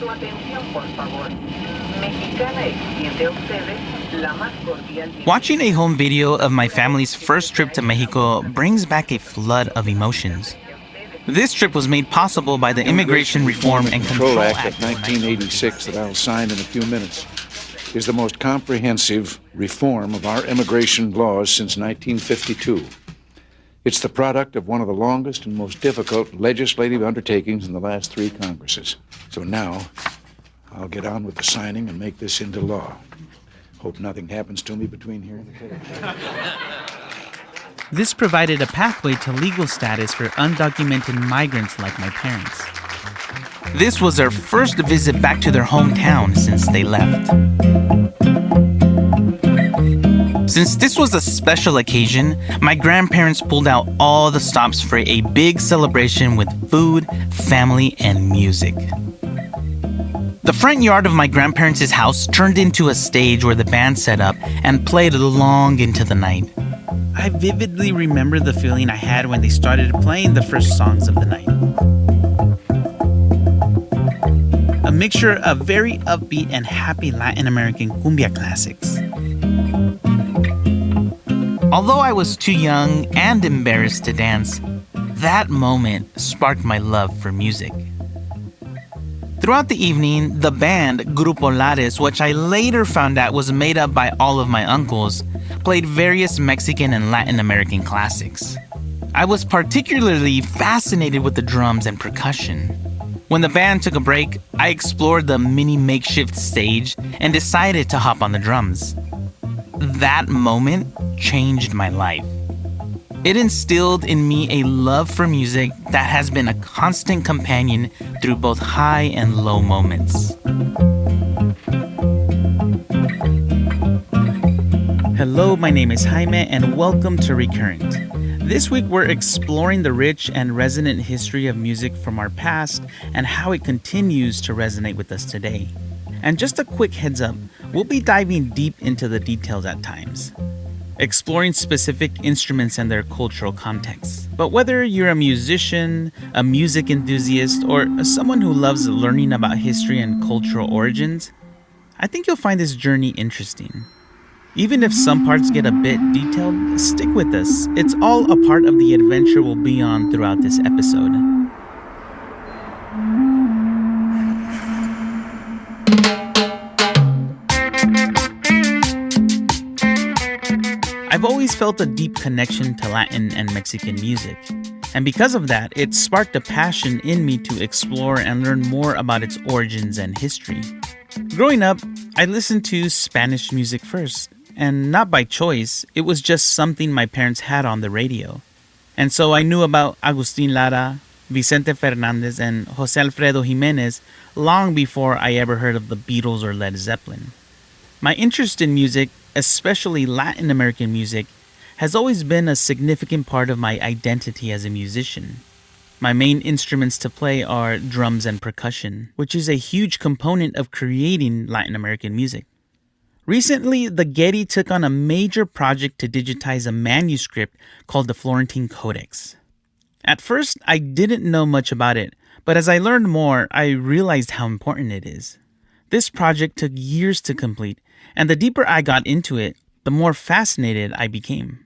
Su atención, por favor. Mexicana extiende a ustedes la más cordial. Watching a home video of my family's first trip to Mexico brings back a flood of emotions. This trip was made possible by the Immigration Reform and Control Act of 1986 that I'll sign in a few minutes. Is the most comprehensive reform of our immigration laws since 1952. It's the product of one of the longest and most difficult legislative undertakings in the last 3 Congresses. So now, I'll get on with the signing and make this into law. Hope nothing happens to me between here and the finish. This provided a pathway to legal status for undocumented migrants like my parents. This was their first visit back to their hometown since they left. Since this was a special occasion, my grandparents pulled out all the stops for a big celebration with food, family, and music. The front yard of my grandparents' house turned into a stage where the band set up and played long into the night. I vividly remember the feeling I had when they started playing the first songs of the night. A mixture of very upbeat and happy Latin American cumbia classics. Although I was too young and embarrassed to dance, that moment sparked my love for music. Throughout the evening, the band Grupo Lares, which I later found out was made up by all of my uncles, played various Mexican and Latin American classics. I was particularly fascinated with the drums and percussion. When the band took a break, I explored the mini makeshift stage and decided to hop on the drums. That moment changed my life. It instilled in me a love for music that has been a constant companion through both high and low moments. Hello, my name is Jaime, and welcome to ReCurrent. This week, we're exploring the rich and resonant history of music from our past and how it continues to resonate with us today. And just a quick heads up, we'll be diving deep into the details at times, exploring specific instruments and their cultural contexts. But whether you're a musician, a music enthusiast, or someone who loves learning about history and cultural origins, I think you'll find this journey interesting. Even if some parts get a bit detailed, stick with us. It's all a part of the adventure we'll be on throughout this episode. I've always felt a deep connection to Latin and Mexican music, and because of that, it sparked a passion in me to explore and learn more about its origins and history. Growing up, I listened to Spanish music first, and not by choice, it was just something my parents had on the radio. And so I knew about Agustin Lara, Vicente Fernandez, and Jose Alfredo Jimenez long before I ever heard of the Beatles or Led Zeppelin. My interest in music, especially Latin American music, has always been a significant part of my identity as a musician. My main instruments to play are drums and percussion, which is a huge component of creating Latin American music. Recently, the Getty took on a major project to digitize a manuscript called the Florentine Codex. At first, I didn't know much about it, but as I learned more, I realized how important it is. This project took years to complete, and the deeper I got into it, the more fascinated I became.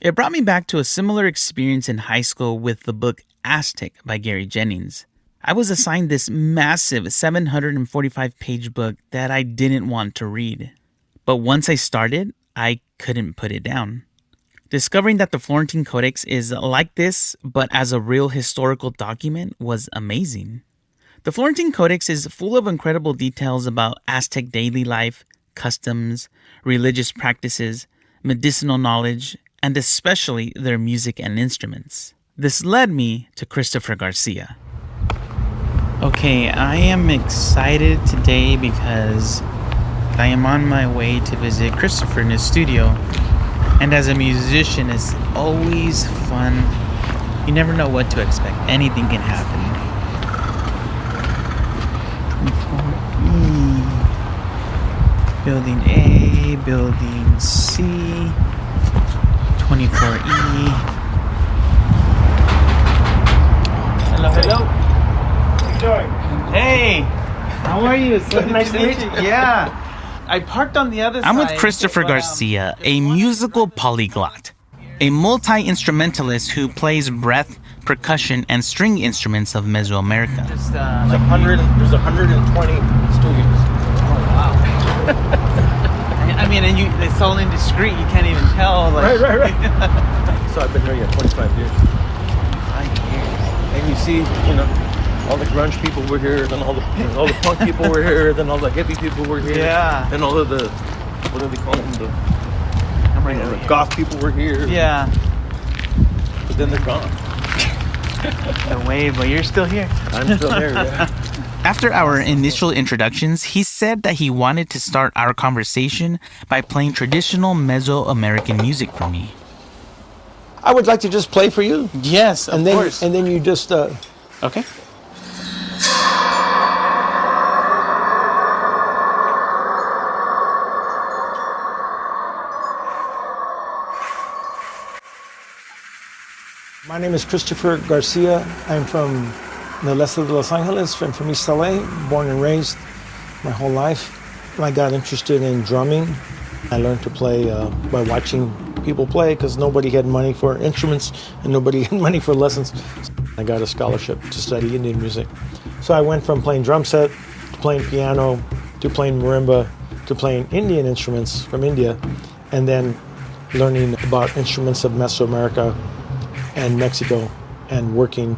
It brought me back to a similar experience in high school with the book Aztec by Gary Jennings. I was assigned this massive 745-page book that I didn't want to read. But once I started, I couldn't put it down. Discovering that the Florentine Codex is like this, but as a real historical document, was amazing. The Florentine Codex is full of incredible details about Aztec daily life, customs, religious practices, medicinal knowledge, and especially their music and instruments. This led me to Christopher Garcia. Okay, I am excited today because I am on my way to visit Christopher in his studio. And as a musician, it's always fun. You never know what to expect. Anything can happen. 24E, Building A, Building C, 24E. Hello. How you doing? Hey! How are you? So Nice to meet you. Yeah. I parked on the other side. I'm with Christopher Garcia, a musical polyglot, a multi-instrumentalist who plays breath, percussion, and string instruments of Mesoamerica. Just, There's 120 studios. Oh, wow. I mean, and it's all indiscreet. You can't even tell. Like, Right. So I've been here 25 years. 5 years. And you see, all the grunge people were here, then all the punk people were here, then all the hippie people were here. Yeah. Then all of the, what do they call them? The goth people were here. Yeah. But then they're gone. The wave, but you're still here. I'm still here, yeah. After our initial introductions, he said that he wanted to start our conversation by playing traditional Mesoamerican music for me. I would like to just play for you. Yes, of course. And then you just... Okay. My name is Christopher Garcia. I'm from the West of Los Angeles. I'm from East LA, born and raised my whole life. I got interested in drumming. I learned to play by watching people play because nobody had money for instruments and nobody had money for lessons. I got a scholarship to study Indian music. So I went from playing drum set to playing piano to playing marimba to playing Indian instruments from India, and then learning about instruments of Mesoamerica and Mexico, and working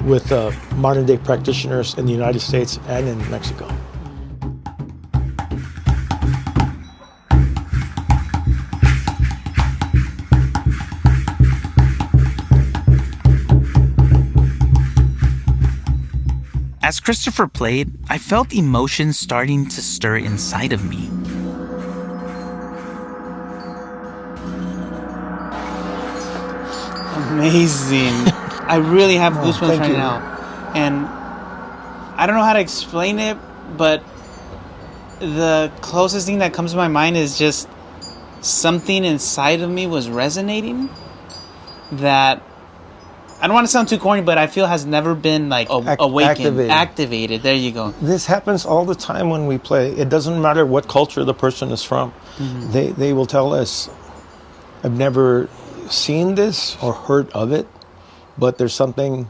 with modern day practitioners in the United States and in Mexico. As Christopher played, I felt emotions starting to stir inside of me. Amazing. I really have goosebumps right you. now. And I don't know how to explain it, but the closest thing that comes to my mind is just something inside of me was resonating that I don't want to sound too corny, but I feel has never been like awakened, activated. There you go. This happens all the time when we play. It doesn't matter what culture the person is from. Mm-hmm. They will tell us, I've never seen this or heard of it, but there's something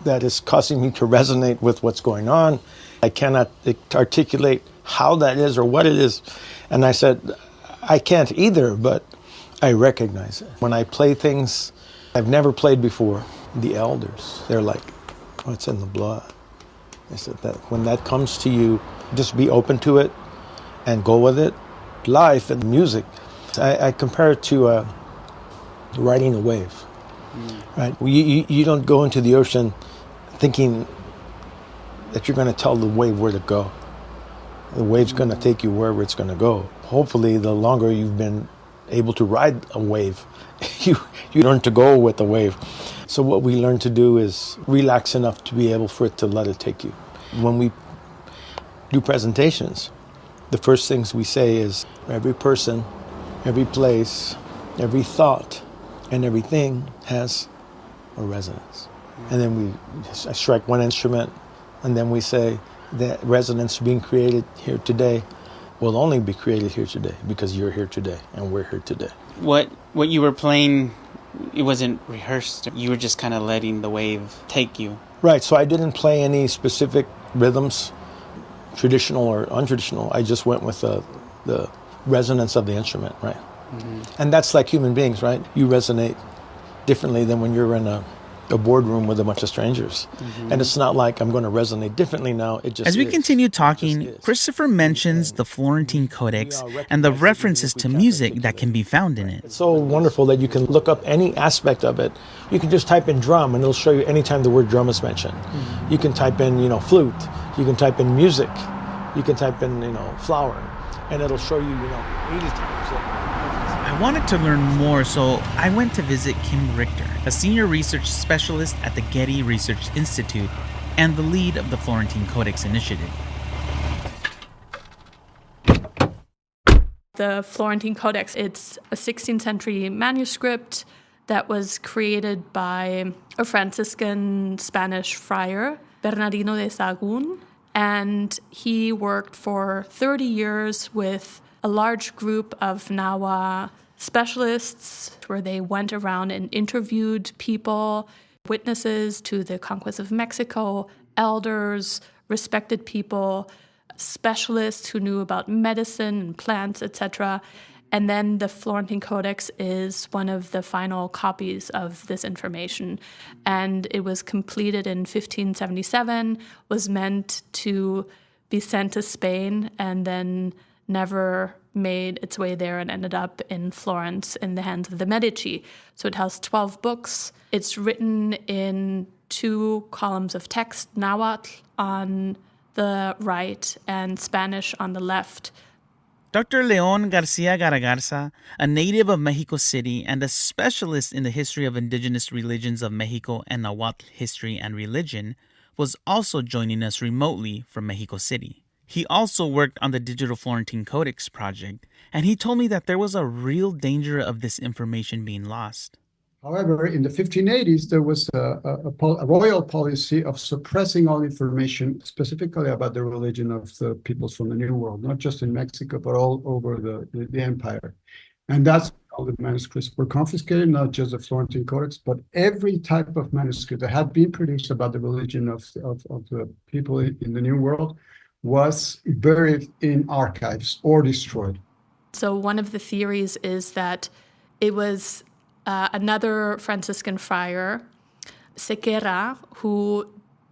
that is causing me to resonate with what's going on. I cannot articulate how that is or what it is. And I said, I can't either, but I recognize it. When I play things I've never played before, the elders, they're like, oh, it's in the blood. I said that when that comes to you, just be open to it and go with it. Life and music, I compare it to riding a wave, right? You don't go into the ocean thinking that you're going to tell the wave where to go. The wave's going to take you wherever it's going to go. Hopefully, the longer you've been able to ride a wave, you learn to go with the wave. So what we learn to do is relax enough to be able for it to let it take you. When we do presentations, the first things we say is every person, every place, every thought, and everything has a resonance. And then we strike one instrument, and then we say that resonance being created here today will only be created here today because you're here today and we're here today. What you were playing, it wasn't rehearsed. You were just kind of letting the wave take you. Right, so I didn't play any specific rhythms, traditional or untraditional. I just went with the resonance of the instrument, right? Mm-hmm. And that's like human beings, right? You resonate differently than when you're in a boardroom with a bunch of strangers. Mm-hmm. And it's not like I'm going to resonate differently now. It just As we is. continue talking, Christopher mentions the Florentine Codex and the references to music that can be found in it. It's so wonderful that you can look up any aspect of it. You can just type in drum and it'll show you anytime the word drum is mentioned. Mm-hmm. You can type in, flute. You can type in music. You can type in, flower. And it'll show you, 80 times. I wanted to learn more, so I went to visit Kim Richter, a senior research specialist at the Getty Research Institute and the lead of the Florentine Codex initiative. The Florentine Codex, it's a 16th century manuscript that was created by a Franciscan Spanish friar, Bernardino de Sahagún, And he worked for 30 years with a large group of Nahua specialists where they went around and interviewed people, witnesses to the conquest of Mexico, elders, respected people, specialists who knew about medicine and plants, etc. And then the Florentine Codex is one of the final copies of this information. And it was completed in 1577, was meant to be sent to Spain, and then never made its way there and ended up in Florence in the hands of the Medici. So it has 12 books. It's written in 2 columns of text, Nahuatl on the right and Spanish on the left. Dr. Leon Garcia Garagarza, a native of Mexico City and a specialist in the history of indigenous religions of Mexico and Nahuatl history and religion, was also joining us remotely from Mexico City. He also worked on the Digital Florentine Codex project, and he told me that there was a real danger of this information being lost. However, in the 1580s, there was a royal policy of suppressing all information, specifically about the religion of the peoples from the New World, not just in Mexico, but all over the empire. And that's how the manuscripts were confiscated, not just the Florentine Codex, but every type of manuscript that had been produced about the religion of the people in the New World was buried in archives or destroyed. So one of the theories is that it was another Franciscan friar, Sequeira, who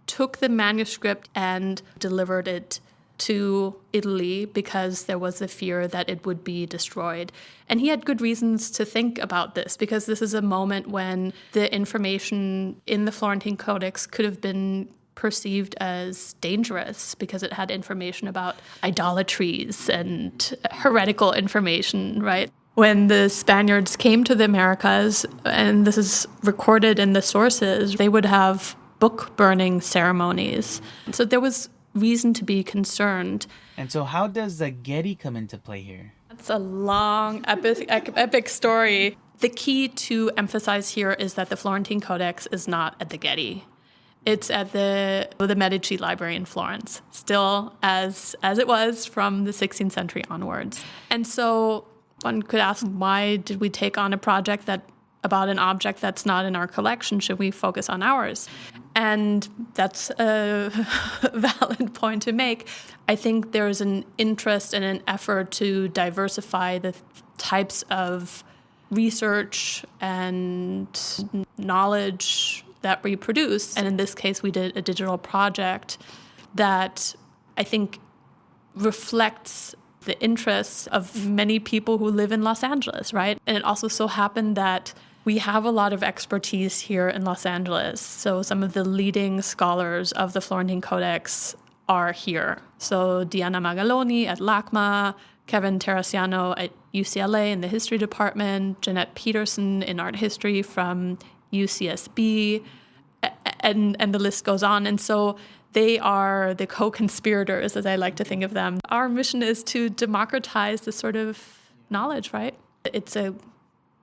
took the manuscript and delivered it to Italy because there was a fear that it would be destroyed. And he had good reasons to think about this, because this is a moment when the information in the Florentine Codex could have been perceived as dangerous because it had information about idolatries and heretical information, right? When the Spaniards came to the Americas, and this is recorded in the sources, they would have book-burning ceremonies. So there was reason to be concerned. And so how does the Getty come into play here? It's a long, epic story. The key to emphasize here is that the Florentine Codex is not at the Getty. It's at the Medici Library in Florence, still as it was from the 16th century onwards. And so one could ask, why did we take on a project about an object that's not in our collection? Should we focus on ours? And that's a valid point to make. I think there's an interest and an effort to diversify the types of research and knowledge that we produce. And in this case, we did a digital project that I think reflects the interests of many people who live in Los Angeles, right? And it also so happened that we have a lot of expertise here in Los Angeles. So some of the leading scholars of the Florentine Codex are here. So Diana Magaloni at LACMA, Kevin Terrasiano at UCLA in the history department, Jeanette Peterson in art history from UCSB, and the list goes on. And so they are the co-conspirators, as I like to think of them. Our mission is to democratize this sort of knowledge, right? It's a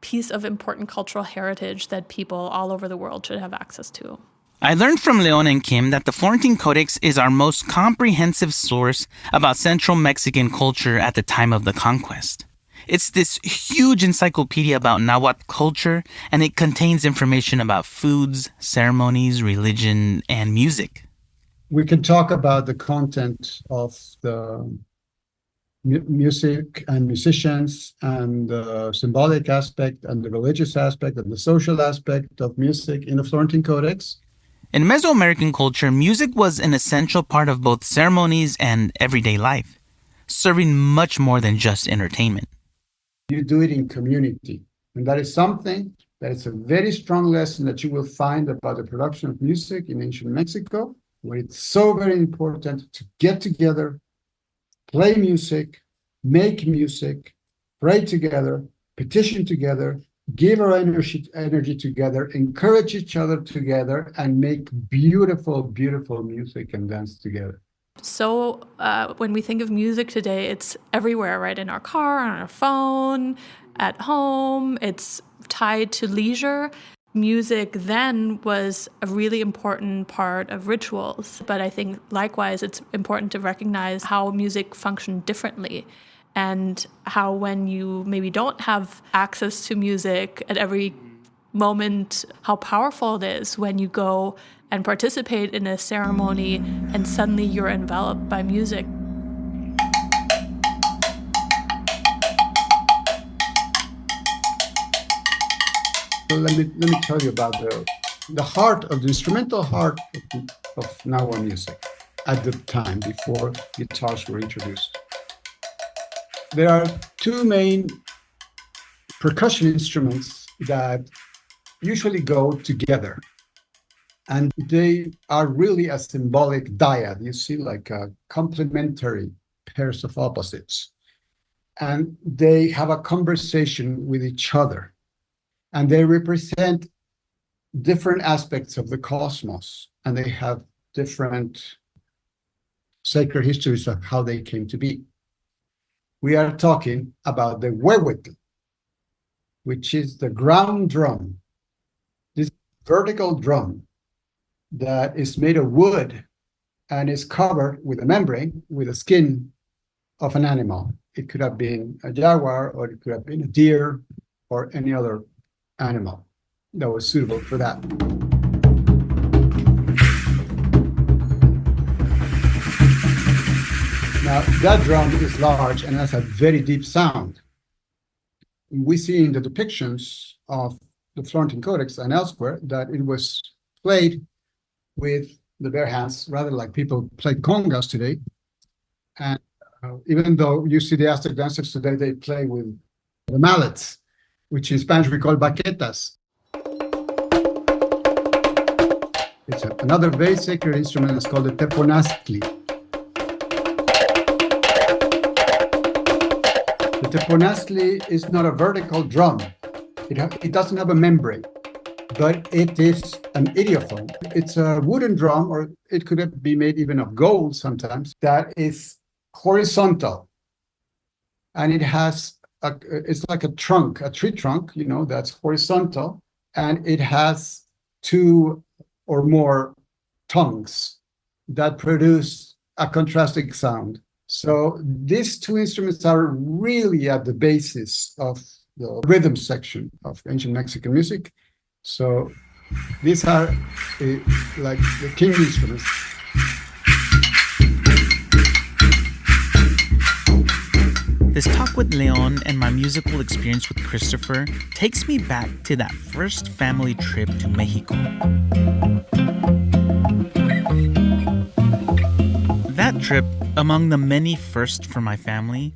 piece of important cultural heritage that people all over the world should have access to. I learned from Leon and Kim that the Florentine Codex is our most comprehensive source about Central Mexican culture at the time of the conquest. It's this huge encyclopedia about Nahuatl culture, and it contains information about foods, ceremonies, religion, and music. We can talk about the content of the music and musicians and the symbolic aspect and the religious aspect and the social aspect of music in the Florentine Codex. In Mesoamerican culture, music was an essential part of both ceremonies and everyday life, serving much more than just entertainment. You do it in community. And that is something that is a very strong lesson that you will find about the production of music in ancient Mexico, where it's so very important to get together, play music, make music, pray together, petition together, give our energy together, encourage each other together, and make beautiful, beautiful music and dance together. So when we think of music today, it's everywhere, right? In our car, on our phone, at home. It's tied to leisure. Music then was a really important part of rituals, but I think likewise it's important to recognize how music functioned differently, and how when you maybe don't have access to music at every moment, how powerful it is when you go and participate in a ceremony and suddenly you're enveloped by music. Let me tell you about the heart of the instrumental heart of Nahua music at the time before guitars were introduced. There are two main percussion instruments that usually go together, and they are really a symbolic dyad. You see, like complementary pairs of opposites, and they have a conversation with each other, and they represent different aspects of the cosmos, and they have different sacred histories of how they came to be. We are talking about the huehuetl, which is the ground drum, this vertical drum that is made of wood and is covered with a membrane, with a skin of an animal. It could have been a jaguar, or it could have been a deer, or any other animal that was suitable for that. Now, that drum is large and has a very deep sound. We see in the depictions of the Florentine Codex and elsewhere that it was played with the bare hands, rather like people play congas today. And even though you see the Aztec dancers today, they play with the mallets, which in Spanish we call baquetas. It's another very sacred instrument. It's called the teponaztli. The teponaztli is not a vertical drum. It doesn't have a membrane, but it is an idiophone. It's a wooden drum, or it could be made even of gold sometimes, that is horizontal. And it has, it's like a trunk, a tree trunk, that's horizontal. And it has two or more tongues that produce a contrasting sound. So these two instruments are really at the basis of the rhythm section of ancient Mexican music. So these are like the king instruments. This talk with Leon and my musical experience with Christopher takes me back to that first family trip to Mexico. That trip, among the many firsts for my family,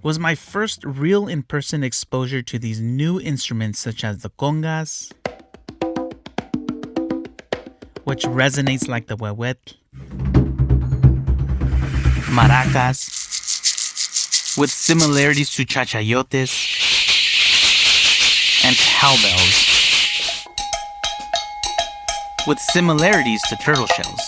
was my first real in-person exposure to these new instruments such as the congas, which resonates like the huehuetl, maracas, with similarities to chachayotes, and cowbells, with similarities to turtle shells.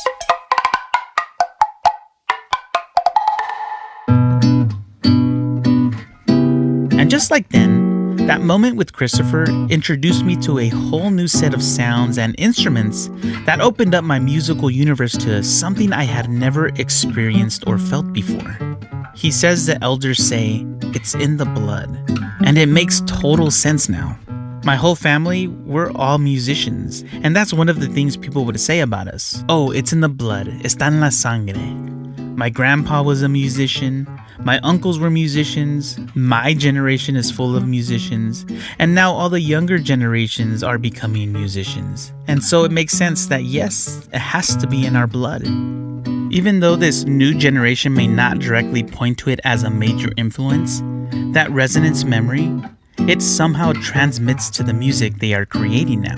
And just like then, that moment with Christopher introduced me to a whole new set of sounds and instruments that opened up my musical universe to something I had never experienced or felt before. He says the elders say it's in the blood, and it makes total sense now. My whole family, we're all musicians, and that's one of the things people would say about us. Oh, it's in the blood, está en la sangre. My grandpa was a musician, my uncles were musicians, my generation is full of musicians, and now all the younger generations are becoming musicians. And so it makes sense that yes, it has to be in our blood. Even though this new generation may not directly point to it as a major influence, that resonance memory, it somehow transmits to the music they are creating now.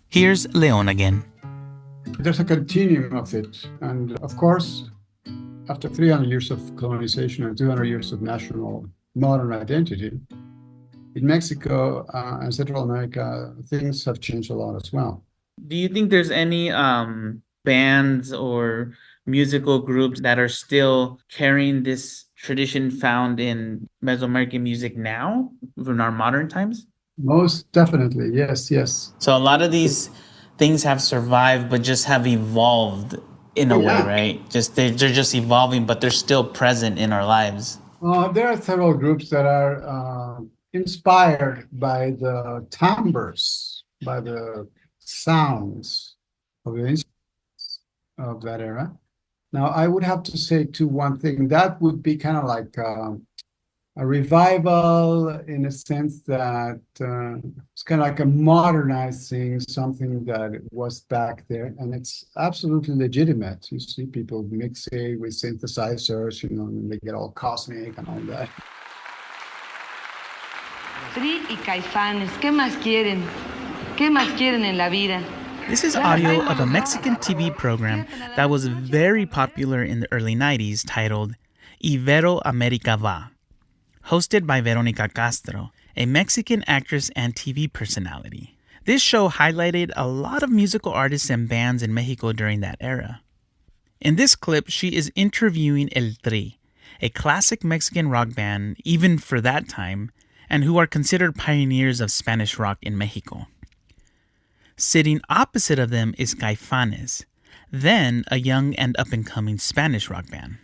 Here's Leon again. There's a continuum of it. And of course, after 300 years of colonization and 200 years of national modern identity, in Mexico and Central America, things have changed a lot as well. Do you think there's any bands or musical groups that are still carrying this tradition found in Mesoamerican music now, in our modern times? Most definitely, yes, yes. So a lot of these things have survived, but just have evolved in a way, right? Just they're just evolving, but they're still present in our lives. There are several groups that are inspired by the timbres, by the sounds of the instruments of that era. Now, I would have to say to one thing that would be kind of like a revival in a sense that it's kind of like a modernizing something that was back there, and it's absolutely legitimate. You see people mixing with synthesizers, and they get all cosmic and all that. Free y Caifanes, ¿qué más quieren? ¿Qué más quieren en la vida? This is audio of a Mexican TV program that was very popular in the early 90s titled Iberoamerica Va, hosted by Veronica Castro, a Mexican actress and TV personality. This show highlighted a lot of musical artists and bands in Mexico during that era. In this clip, she is interviewing El Tri, a classic Mexican rock band even for that time, and who are considered pioneers of Spanish rock in Mexico. Sitting opposite of them is Caifanes, then a young and up-and-coming Spanish rock band.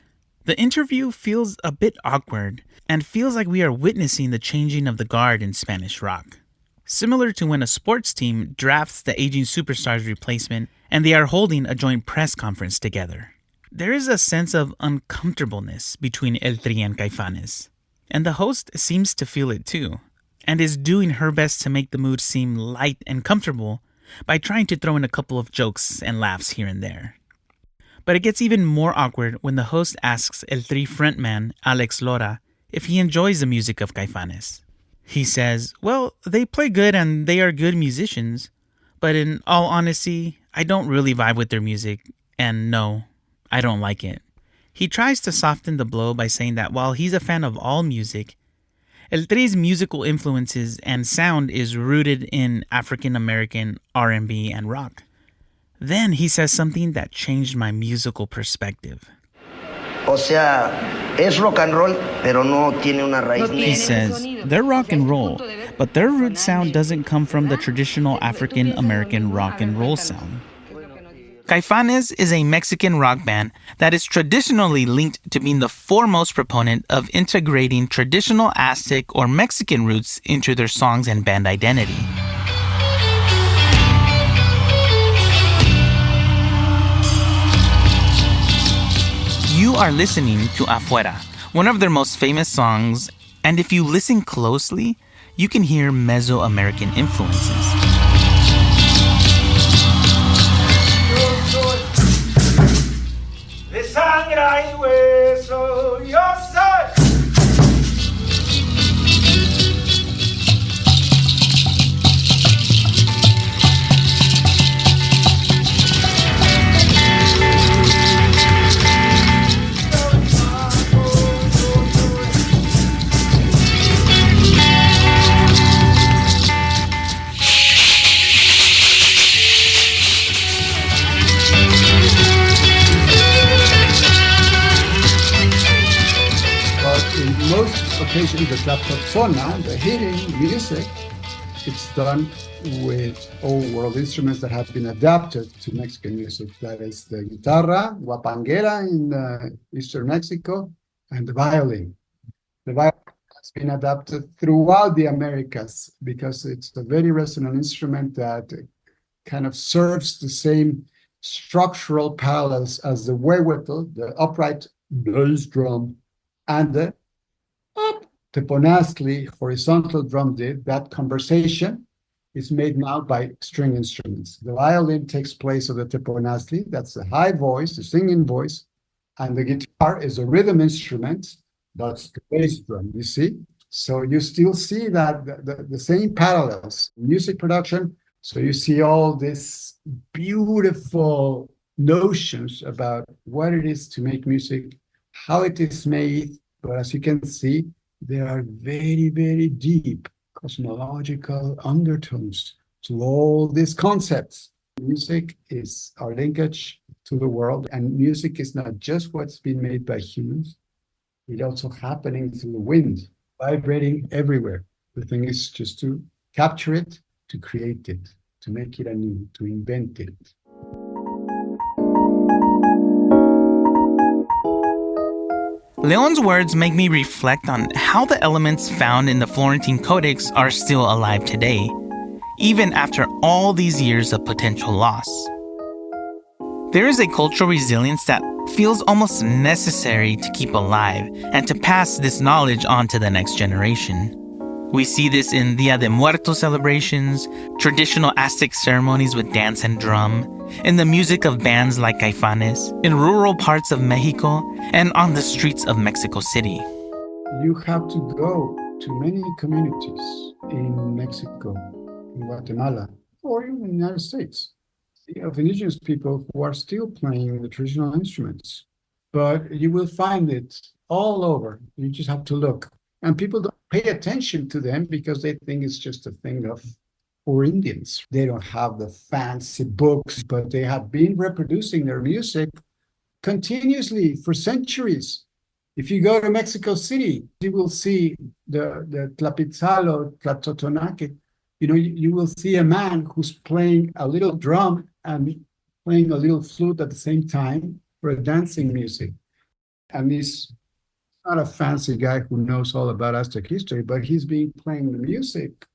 The interview feels a bit awkward and feels like we are witnessing the changing of the guard in Spanish rock. Similar to when a sports team drafts the aging superstar's replacement and they are holding a joint press conference together. There is a sense of uncomfortableness between El Tri and Caifanes, and the host seems to feel it too, and is doing her best to make the mood seem light and comfortable by trying to throw in a couple of jokes and laughs here and there. But it gets even more awkward when the host asks El Tri frontman Alex Lora if he enjoys the music of Caifanes. He says, well, they play good and they are good musicians, but in all honesty, I don't really vibe with their music, and no, I don't like it. He tries to soften the blow by saying that while he's a fan of all music, El Tri's musical influences and sound is rooted in African American R&B and rock. Then he says something that changed my musical perspective. O sea, es rock and roll, pero no tiene una raíz. He says, they're rock and roll, but their root sound doesn't come from the traditional African American rock and roll sound. Caifanes is a Mexican rock band that is traditionally linked to being the foremost proponent of integrating traditional Aztec or Mexican roots into their songs and band identity. You are listening to Afuera, one of their most famous songs, and if you listen closely, you can hear Mesoamerican influences. De sangre y hueso, yo soy. Most occasions, the persona, the hitting music, it's done with old world instruments that have been adapted to Mexican music. That is the guitarra, guapanguera in eastern Mexico, and the violin. The violin has been adapted throughout the Americas because it's a very resonant instrument that kind of serves the same structural parallels as the huehuetl, the upright bass drum, and the teponazli horizontal drum did. That conversation is made now by string instruments. The violin takes place of the teponazli, that's the high voice, the singing voice, and the guitar is a rhythm instrument, that's the bass drum, you see? So you still see that the same parallels, music production. So you see all these beautiful notions about what it is to make music, how it is made. But as you can see, there are very, very deep cosmological undertones to all these concepts. Music is our linkage to the world, and music is not just what's been made by humans, It also happening through the wind, vibrating everywhere. The thing is just to capture it, to create it, to make it anew, to invent it. Leon's words make me reflect on how the elements found in the Florentine Codex are still alive today, even after all these years of potential loss. There is a cultural resilience that feels almost necessary to keep alive and to pass this knowledge on to the next generation. We see this in Dia de Muertos celebrations, traditional Aztec ceremonies with dance and drum, in the music of bands like Caifanes, in rural parts of Mexico, and on the streets of Mexico City. You have to go to many communities in Mexico, in Guatemala, or even in the United States, of indigenous people who are still playing the traditional instruments. But you will find it all over. You just have to look. And people don't pay attention to them because they think it's just a thing of poor Indians. They don't have the fancy books, but they have been reproducing their music continuously for centuries. If you go to Mexico City, you will see the Tlapitzalo, Tlatotonaque. You will see a man who's playing a little drum and playing a little flute at the same time for a dancing music. And he's not a fancy guy who knows all about Aztec history, but he's been playing the music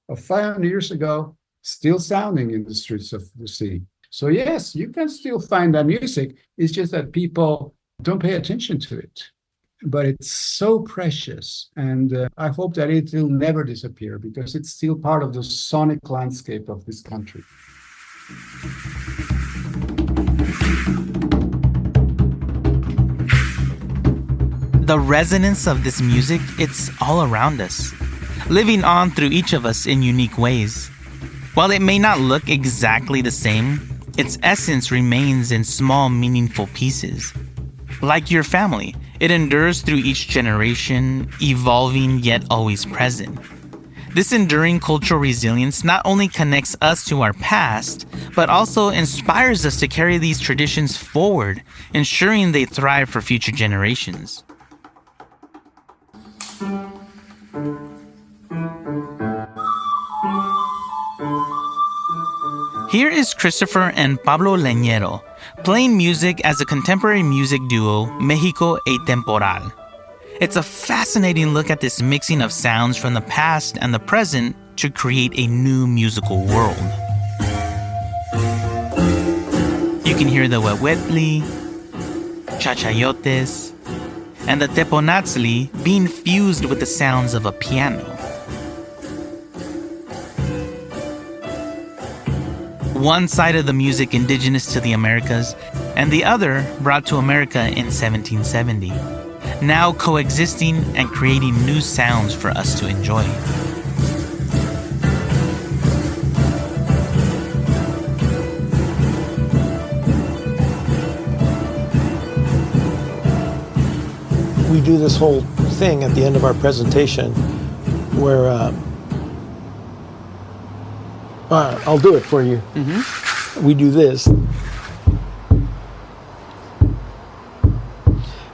of 500 years ago, still sounding in the streets of the city. So yes, you can still find that music. It's just that people don't pay attention to it. But it's so precious, and I hope that it will never disappear because it's still part of the sonic landscape of this country. The resonance of this music, it's all around us, living on through each of us in unique ways. While it may not look exactly the same, its essence remains in small, meaningful pieces. Like your family, it endures through each generation, evolving yet always present. This enduring cultural resilience not only connects us to our past, but also inspires us to carry these traditions forward, ensuring they thrive for future generations. Here is Christopher and Pablo Leñero playing music as a contemporary music duo, Mexico e Temporal. It's a fascinating look at this mixing of sounds from the past and the present to create a new musical world. You can hear the huehuetli, chachayotes, and the teponatzli being fused with the sounds of a piano. One side of the music indigenous to the Americas, and the other brought to America in 1770, now coexisting and creating new sounds for us to enjoy. We do this whole thing at the end of our presentation where I'll do it for you. Mm-hmm. We do this.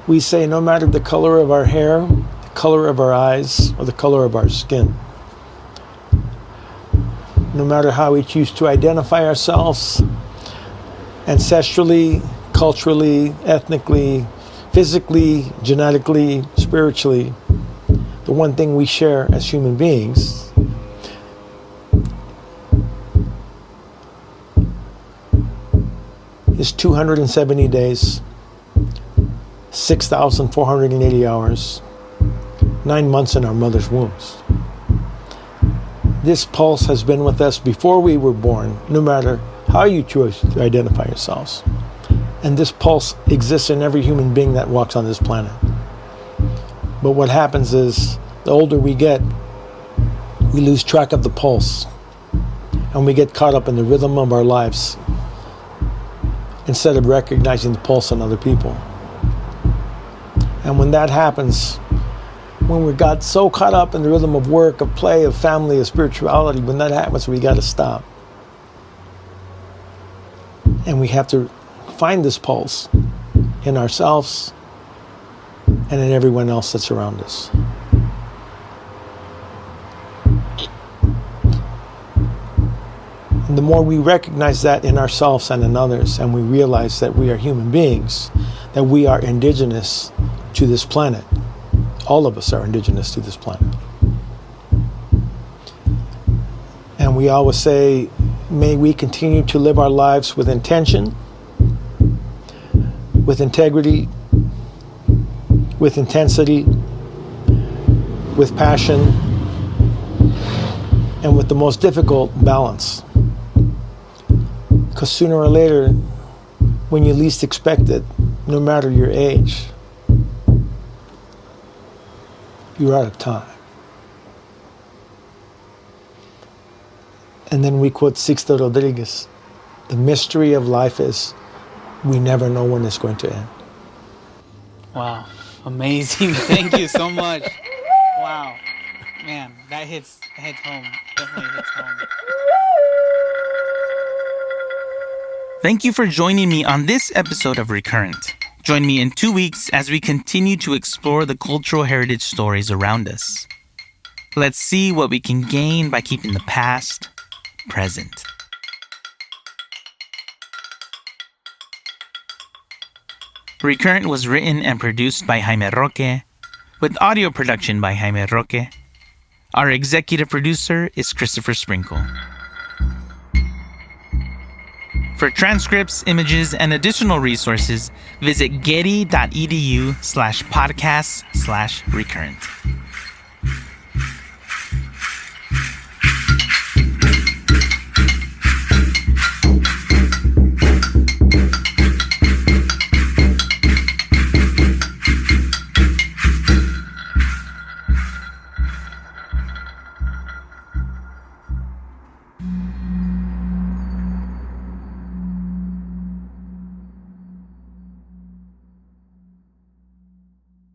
We say no matter the color of our hair, the color of our eyes, or the color of our skin, no matter how we choose to identify ourselves, ancestrally, culturally, ethnically, physically, genetically, spiritually, the one thing we share as human beings is 270 days, 6,480 hours, 9 months in our mother's wombs. This pulse has been with us before we were born, no matter how you choose to identify yourselves. And this pulse exists in every human being that walks on this planet. But what happens is, the older we get, we lose track of the pulse. And we get caught up in the rhythm of our lives instead of recognizing the pulse in other people. And when that happens, when we got so caught up in the rhythm of work, of play, of family, of spirituality, when that happens, we got to stop. And we have to find this pulse in ourselves and in everyone else that's around us. And the more we recognize that in ourselves and in others, and we realize that we are human beings, that we are indigenous to this planet. All of us are indigenous to this planet. And we always say, may we continue to live our lives with intention, with integrity, with intensity, with passion, and with the most difficult, balance. Because sooner or later, when you least expect it, no matter your age, you're out of time. And then we quote Sixto Rodriguez, the mystery of life is we never know when it's going to end. Wow. Amazing. Thank you so much. Wow. Man, that hits home. Definitely hits home. Thank you for joining me on this episode of ReCurrent. Join me in 2 weeks as we continue to explore the cultural heritage stories around us. Let's see what we can gain by keeping the past present. ReCurrent was written and produced by Jaime Roque, with audio production by Jaime Roque. Our executive producer is Christopher Sprinkle. For transcripts, images, and additional resources, visit getty.edu/podcasts/recurrent.